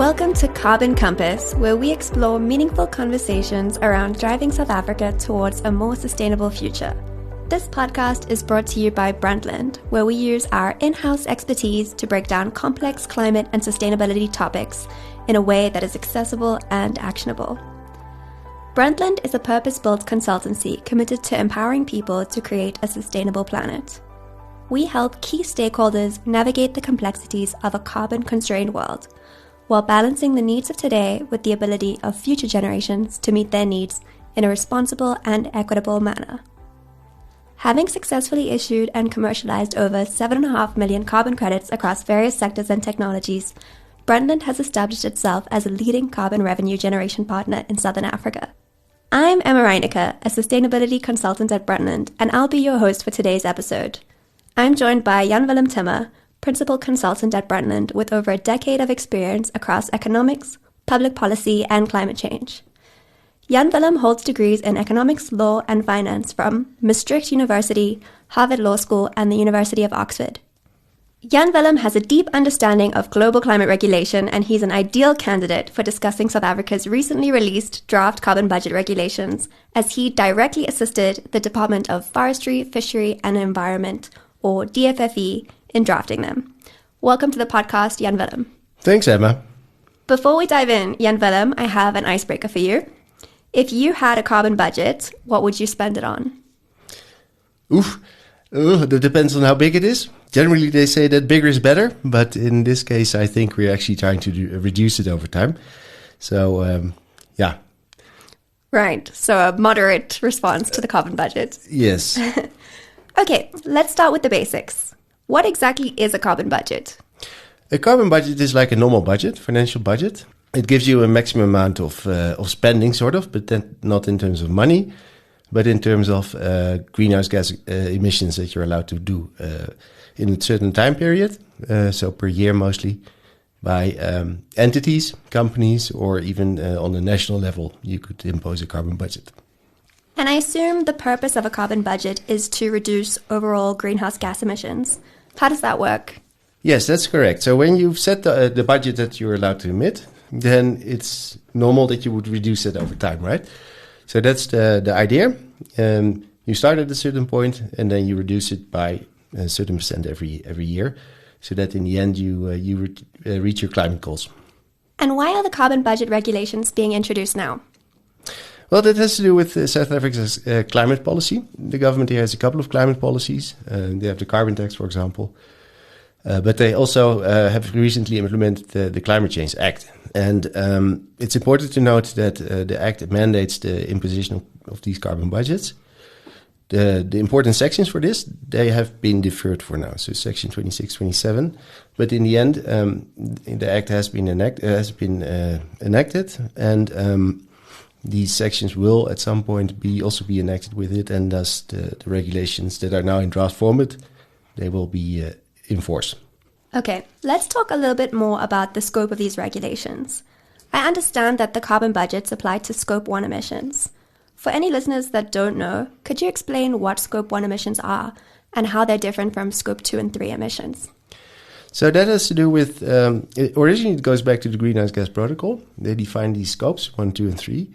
Welcome to Carbon Compass, where we explore meaningful conversations around driving South Africa towards a more sustainable future. This podcast is brought to you by Brundtland, where we use our in-house expertise to break down complex climate and sustainability topics in a way that is accessible and actionable. Brundtland is a purpose-built consultancy committed to empowering people to create a sustainable planet. We help key stakeholders navigate the complexities of a carbon-constrained world, while balancing the needs of today with the ability of future generations to meet their needs in a responsible and equitable manner. Having successfully issued and commercialized over 7.5 million carbon credits across various sectors and technologies, Brundtland has established itself as a leading carbon revenue generation partner in Southern Africa. I'm Emma Reinecke, a sustainability consultant at Brundtland, and I'll be your host for today's episode. I'm joined by Jan Willem Timmer, principal consultant at Brundtland with over a decade of experience across economics, public policy, and climate change. Jan Willem holds degrees in economics, law, and finance from Maastricht University, Harvard Law School, and the University of Oxford. Jan Willem has a deep understanding of global climate regulation, and he's an ideal candidate for discussing South Africa's recently released draft carbon budget regulations, as he directly assisted the Department of Forestry, Fishery, and Environment, or DFFE, in drafting them. Welcome to the podcast, Jan Willem. Thanks, Emma. Before we dive in, Jan Willem, I have an icebreaker for you. If you had a carbon budget, what would you spend it on? That depends on how big it is. Generally, they say that bigger is better, but in this case, I think we're actually trying to reduce it over time. So, yeah. Right, so a moderate response to the carbon budget. Yes. Okay, let's start with the basics. What exactly is a carbon budget? A carbon budget is like a normal budget, financial budget. It gives you a maximum amount of spending, sort of, but then not in terms of money, but in terms of greenhouse gas emissions that you're allowed to do in a certain time period, so per year mostly, by entities, companies, or even on the national level, you could impose a carbon budget. And I assume the purpose of a carbon budget is to reduce overall greenhouse gas emissions. How does that work? Yes, that's correct. So when you've set the budget that you're allowed to emit, then it's normal that you would reduce it over time, right? So that's the idea. You start at a certain point, and then you reduce it by a certain percent every year, so that in the end you reach your climate goals. And why are the carbon budget regulations being introduced now? Well, that has to do with South Africa's climate policy. The government here has a couple of climate policies. They have the carbon tax, for example. But they also have recently implemented the Climate Change Act. And it's important to note that the Act mandates the imposition of these carbon budgets. The important sections for this, they have been deferred for now. So section 26, 27. But in the end, the Act has been enacted. And these sections will at some point also be enacted with it. And thus the regulations that are now in draft format, they will be in force. Okay, let's talk a little bit more about the scope of these regulations. I understand that the carbon budgets apply to Scope 1 emissions. For any listeners that don't know, could you explain what Scope 1 emissions are and how they're different from Scope 2 and 3 emissions? So that has to do with, originally it goes back to the Greenhouse Gas Protocol. They define these scopes, 1, 2, and 3.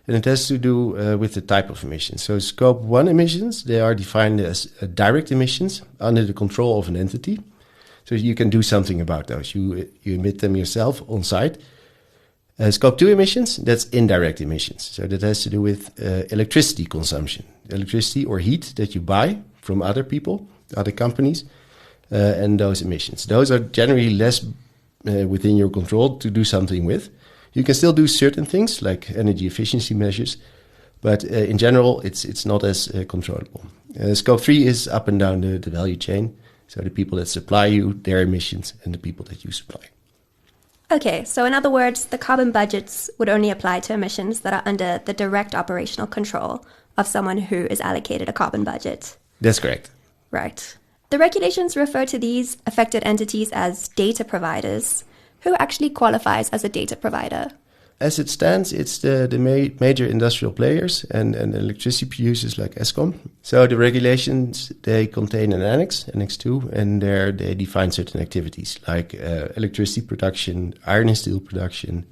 And it has to do with the type of emissions. So Scope 1 emissions, they are defined as direct emissions under the control of an entity. So you can do something about those. You emit them yourself on site. Scope 2 emissions, that's indirect emissions. So that has to do with electricity consumption. Electricity or heat that you buy from other people, other companies, and those emissions. Those are generally less within your control to do something with. You can still do certain things like energy efficiency measures, but in general, it's not as controllable. Scope 3 is up and down the value chain. So the people that supply you, their emissions, and the people that you supply. Okay, so in other words, the carbon budgets would only apply to emissions that are under the direct operational control of someone who is allocated a carbon budget. That's correct. Right. The regulations refer to these affected entities as data providers. Who actually qualifies as a data provider? As it stands, it's the major industrial players and electricity producers like Eskom. So the regulations, they contain an Annex 2, and there they define certain activities like electricity production, iron and steel production,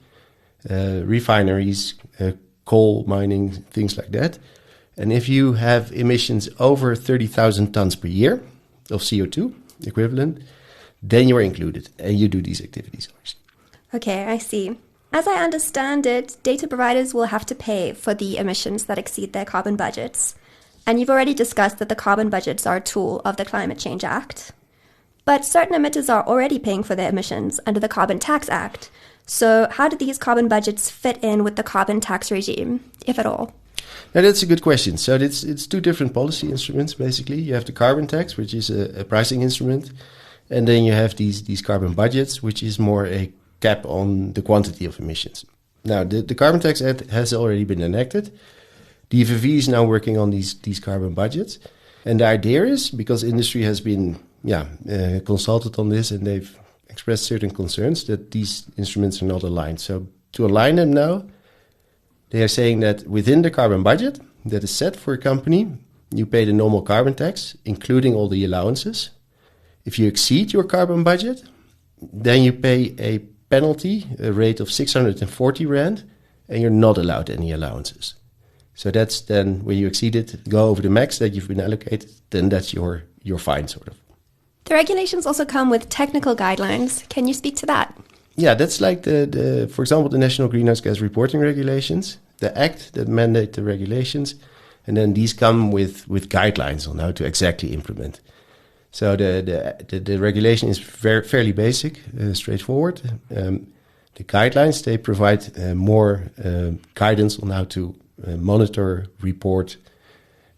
refineries, coal mining, things like that. And if you have emissions over 30,000 tons per year of CO2 equivalent, then you're included and you do these activities. Okay, I see. As I understand it, data providers will have to pay for the emissions that exceed their carbon budgets. And you've already discussed that the carbon budgets are a tool of the Climate Change Act. But certain emitters are already paying for their emissions under the Carbon Tax Act. So how do these carbon budgets fit in with the carbon tax regime, if at all? Now, that's a good question. So it's two different policy instruments, basically. You have the carbon tax, which is a pricing instrument. And then you have these carbon budgets, which is more a cap on the quantity of emissions. Now, the Carbon Tax Act has already been enacted. The FNV is now working on these carbon budgets. And the idea is, because industry has been consulted on this and they've expressed certain concerns, that these instruments are not aligned. So to align them now, they are saying that within the carbon budget that is set for a company, you pay the normal carbon tax, including all the allowances. If you exceed your carbon budget, then you pay a penalty, a rate of 640 Rand, and you're not allowed any allowances. So that's then when you exceed it, go over the max that you've been allocated, then that's your fine, sort of. The regulations also come with technical guidelines. Can you speak to that? Yeah, that's like for example, the National Greenhouse Gas Reporting Regulations, the act that mandate the regulations, and then these come with guidelines on how to exactly implement. So the regulation is fairly basic, straightforward. The guidelines, they provide more guidance on how to monitor, report,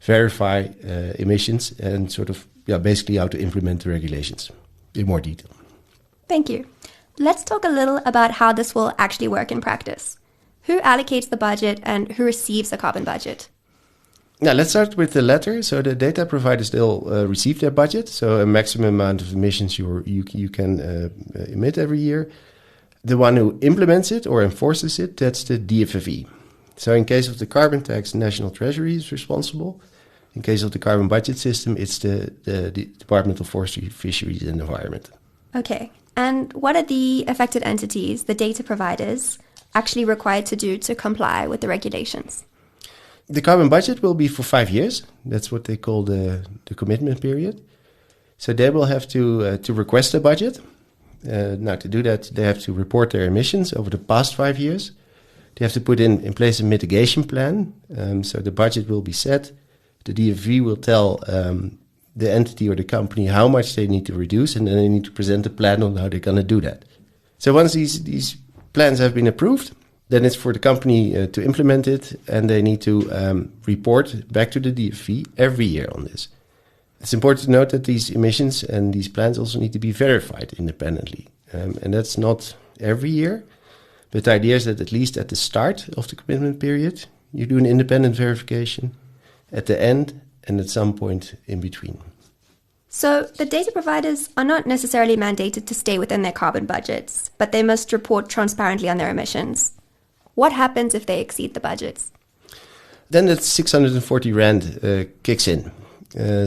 verify emissions, and sort of basically how to implement the regulations in more detail. Thank you. Let's talk a little about how this will actually work in practice. Who allocates the budget and who receives the carbon budget? Now, let's start with the latter. So the data providers, they'll receive their budget, so a maximum amount of emissions you can emit every year. The one who implements it or enforces it, that's the DFFE. So in case of the carbon tax, National Treasury is responsible. In case of the carbon budget system, it's the Department of Forestry, Fisheries and Environment. Okay. And what are the affected entities, the data providers, actually required to do to comply with the regulations? The carbon budget will be for 5 years. That's what they call the commitment period. So they will have to request a budget. Now, to do that, they have to report their emissions over the past 5 years. They have to put in place a mitigation plan. So the budget will be set. The DFV will tell the entity or the company how much they need to reduce, and then they need to present a plan on how they're going to do that. So once these plans have been approved, then it's for the company to implement it, and they need to report back to the DFV every year on this. It's important to note that these emissions and these plans also need to be verified independently. And that's not every year, but the idea is that at least at the start of the commitment period, you do an independent verification, at the end, and at some point in between. So the data providers are not necessarily mandated to stay within their carbon budgets, but they must report transparently on their emissions. What happens if they exceed the budgets? Then that 640 Rand kicks in.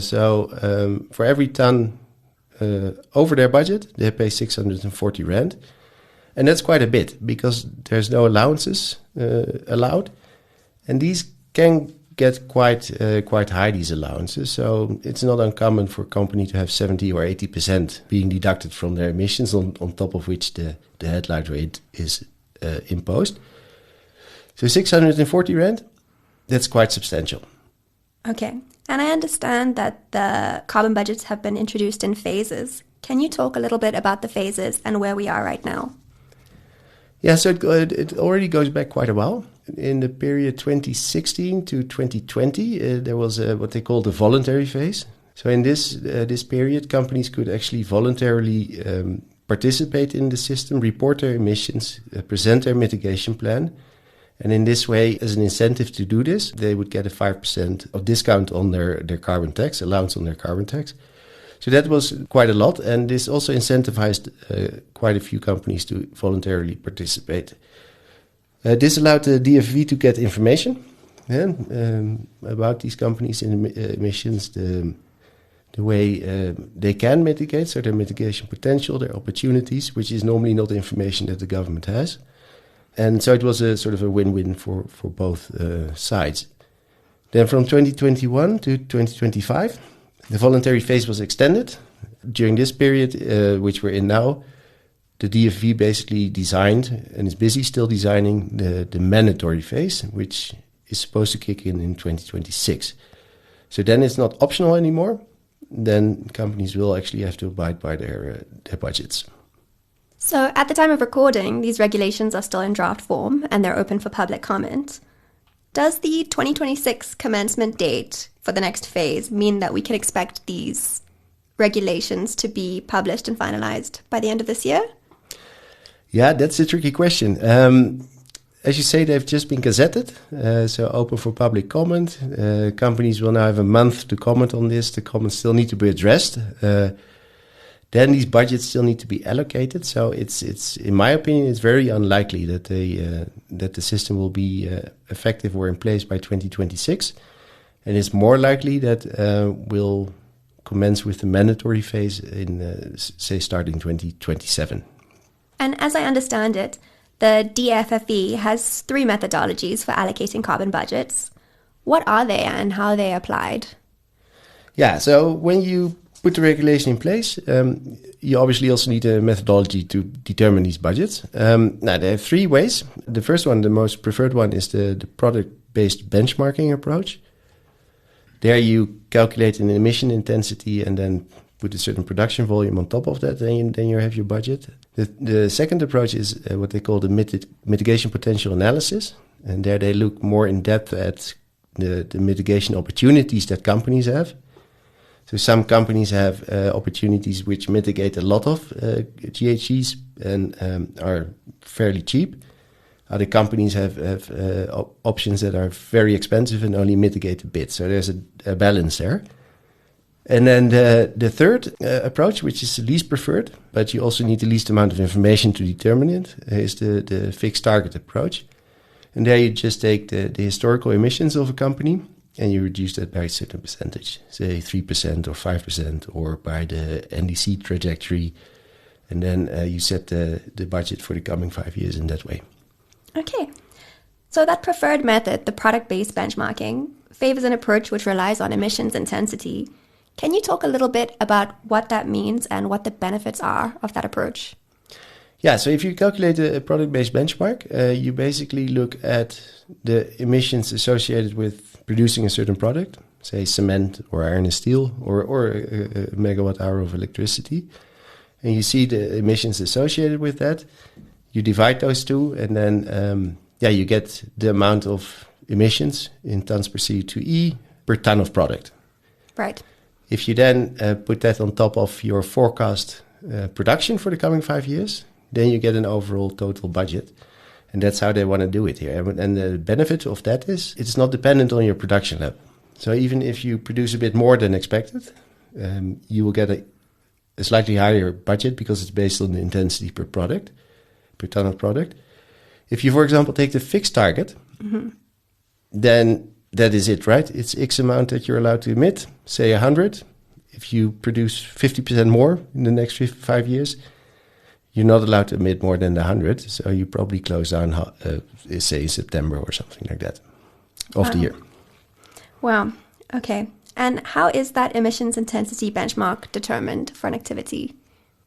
So for every ton over their budget, they pay 640 Rand. And that's quite a bit because there's no allowances allowed. And these can get quite high, these allowances. So it's not uncommon for a company to have 70 or 80% being deducted from their emissions, on top of which the headline rate is imposed. So 640 Rand, that's quite substantial. Okay. And I understand that the carbon budgets have been introduced in phases. Can you talk a little bit about the phases and where we are right now? Yeah, so it already goes back quite a while. In the period 2016 to 2020, there was what they call the voluntary phase. So in this period, companies could actually voluntarily participate in the system, report their emissions, present their mitigation plan. And in this way, as an incentive to do this, they would get a 5% of discount on their carbon tax, allowance on their carbon tax. So that was quite a lot. And this also incentivized quite a few companies to voluntarily participate. This allowed the DFV to get information about these companies in emissions, the way they can mitigate, so their mitigation potential, their opportunities, which is normally not information that the government has. And so it was a sort of a win-win for both sides. Then from 2021 to 2025, the voluntary phase was extended. During this period, which we're in now, the DFV basically designed and is busy still designing the mandatory phase, which is supposed to kick in 2026. So then it's not optional anymore. Then companies will actually have to abide by their budgets. So at the time of recording, these regulations are still in draft form and they're open for public comment. Does the 2026 commencement date for the next phase mean that we can expect these regulations to be published and finalized by the end of this year? Yeah, that's a tricky question. As you say, they've just been gazetted, so open for public comment. Companies will now have a month to comment on this. The comments still need to be addressed. Then these budgets still need to be allocated. So it's in my opinion, it's very unlikely that the system will be effective or in place by 2026. And it's more likely that we'll commence with the mandatory phase in, say, starting 2027. And as I understand it, the DFFE has 3 methodologies for allocating carbon budgets. What are they and how are they applied? Yeah, so when you put the regulation in place, you obviously also need a methodology to determine these budgets. Now, there are 3 ways. The first one, the most preferred one, is the product-based benchmarking approach. There you calculate an emission intensity and then put a certain production volume on top of that, then you have your budget. The second approach is what they call the mitigation potential analysis. And there they look more in depth at the mitigation opportunities that companies have. So some companies have opportunities which mitigate a lot of GHGs and are fairly cheap. Other companies have options that are very expensive and only mitigate a bit. So there's a balance there. And then the third approach, which is the least preferred, but you also need the least amount of information to determine it, is the fixed target approach. And there you just take the historical emissions of a company and you reduce that by a certain percentage, say 3% or 5%, or by the NDC trajectory. And then you set the budget for the coming 5 years in that way. Okay. So that preferred method, the product-based benchmarking, favors an approach which relies on emissions intensity. Can you talk a little bit about what that means and what the benefits are of that approach? Yeah, so if you calculate a product-based benchmark, you basically look at the emissions associated with producing a certain product, say cement or iron and steel or a megawatt hour of electricity. And you see the emissions associated with that. You divide those two and then you get the amount of emissions in tons per CO2e per ton of product. Right. If you then put that on top of your forecast production for the coming 5 years, then you get an overall total budget. And that's how they want to do it here. And the benefit of that is it's not dependent on your production level. So even if you produce a bit more than expected, you will get a slightly higher budget because it's based on the intensity per product, per ton of product. If you, for example, take the fixed target, then that is it, right? It's X amount that you're allowed to emit, say 100. If you produce 50% more in the next 5 years, you're not allowed to emit more than the 100. So you probably close down, say, September or something like that of the year. Wow. Okay. And how is that emissions intensity benchmark determined for an activity?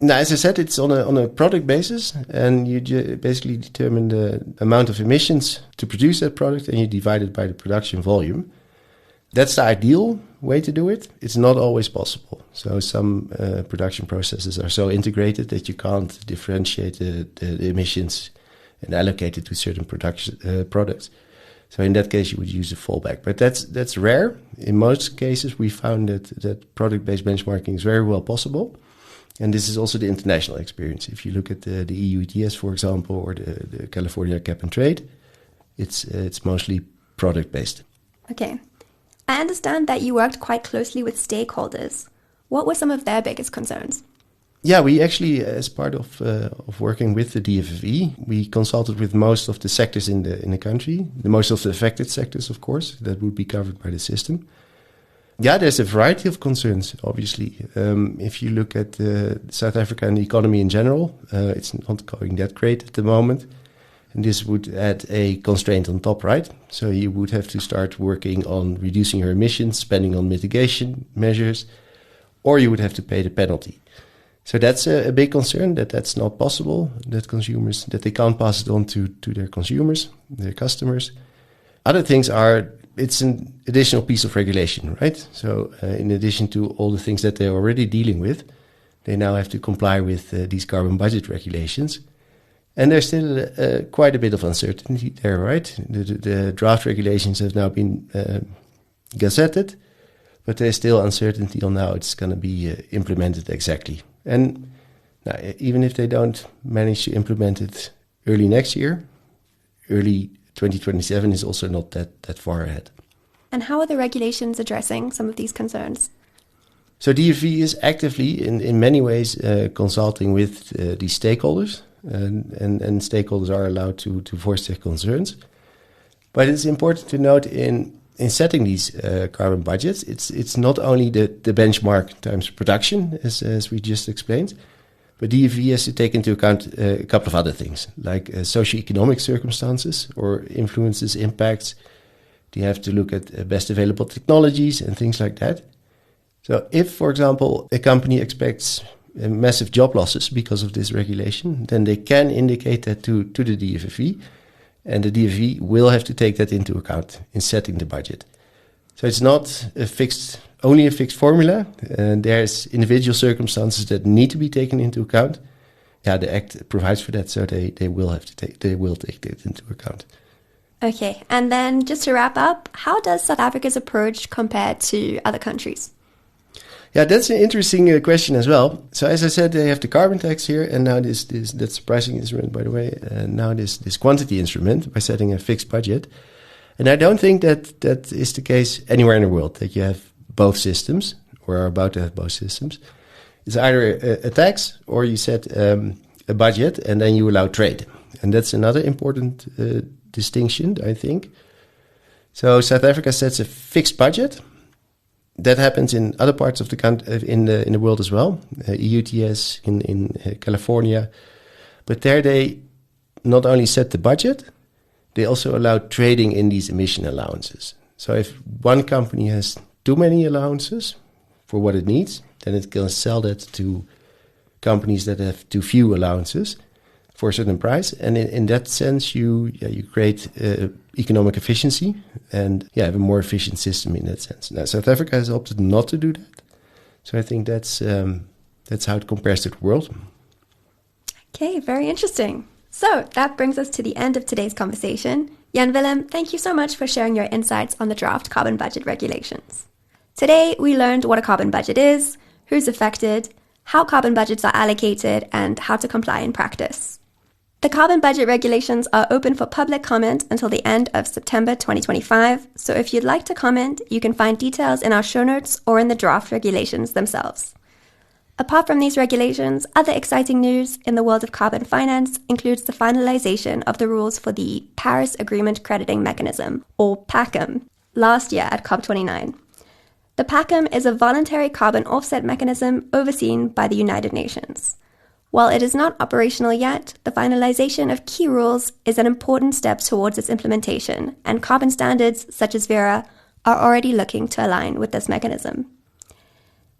Now, as I said, it's on a product basis, and you basically determine the amount of emissions to produce that product, and you divide it by the production volume. That's the ideal way to do it. It's not always possible. So some production processes are so integrated that you can't differentiate the emissions and allocate it to certain production products. So in that case, you would use a fallback. But that's rare. In most cases, we found that product-based benchmarking is very well possible. And this is also the international experience. If you look at the EU ETS, for example, or the California cap and trade, it's mostly product-based. Okay. I understand that you worked quite closely with stakeholders. What were some of their biggest concerns? Yeah, we actually, as part of working with the DFFE, we consulted with most of the sectors in the country, most of the affected sectors, of course, that would be covered by the system. Yeah, there's a variety of concerns, obviously. If you look at South Africa and the economy in general, it's not going that great at the moment. And this would add a constraint on top, right? So you would have to start working on reducing your emissions, spending on mitigation measures, or you would have to pay the penalty. So that's a big concern, that's not possible, that they can't pass it on to their consumers, their customers. Other things are, it's an additional piece of regulation, right? So in addition to all the things that they're already dealing with, they now have to comply with these carbon budget regulations. And there's still quite a bit of uncertainty there, right? The draft regulations have now been gazetted, but there's still uncertainty on how it's going to be implemented exactly. And even if they don't manage to implement it early next year, early 2027 is also not that far ahead. And how are the regulations addressing some of these concerns? So DFV is actively, in many ways, consulting with these stakeholders, and stakeholders are allowed to voice their concerns. But it's important to note in setting these carbon budgets, it's not only the benchmark times production, as we just explained, but DFV has to take into account a couple of other things, like socioeconomic circumstances or influences, impacts. You have to look at best available technologies and things like that. So if, for example, a company expects massive job losses because of this regulation, then they can indicate that to the DFV, and the DFV will have to take that into account in setting the budget. So it's not only a fixed formula, and there's individual circumstances that need to be taken into account. Yeah, the Act provides for that, so they will take that into account. Okay, and then just to wrap up, how does South Africa's approach compare to other countries? Yeah, that's an interesting question as well. So as I said, they have the carbon tax here, and now that's a pricing instrument, by the way, and now this quantity instrument by setting a fixed budget. And I don't think that is the case anywhere in the world, that you have both systems, or are about to have both systems. It's either a tax, or you set a budget, and then you allow trade. And that's another important distinction, I think. So South Africa sets a fixed budget. That happens in other parts of the country, in the world as well. EUTS in California, but there they not only set the budget, they also allow trading in these emission allowances. So if one company has too many allowances for what it needs, then it can sell that to companies that have too few allowances for a certain price. And in that sense, you create economic efficiency and have a more efficient system in that sense. Now, South Africa has opted not to do that. So I think that's how it compares to the world. Okay, very interesting. So that brings us to the end of today's conversation. Jan Willem, thank you so much for sharing your insights on the draft carbon budget regulations. Today, we learned what a carbon budget is, who's affected, how carbon budgets are allocated, and how to comply in practice. The carbon budget regulations are open for public comment until the end of September 2025, so if you'd like to comment, you can find details in our show notes or in the draft regulations themselves. Apart from these regulations, other exciting news in the world of carbon finance includes the finalization of the rules for the Paris Agreement Crediting Mechanism, or PACM, last year at COP29. The PACM is a voluntary carbon offset mechanism overseen by the United Nations. While it is not operational yet, the finalization of key rules is an important step towards its implementation, and carbon standards such as Vera are already looking to align with this mechanism.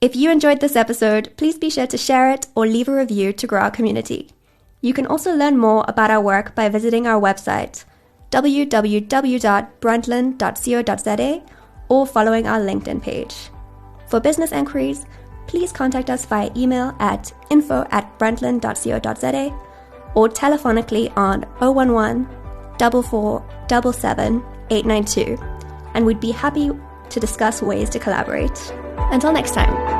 If you enjoyed this episode, please be sure to share it or leave a review to grow our community. You can also learn more about our work by visiting our website, www.brundtland.co.za, or following our LinkedIn page. For business inquiries, please contact us via email at info@brundtland.co.za or telephonically on 011 4477 892, and we'd be happy to discuss ways to collaborate. Until next time.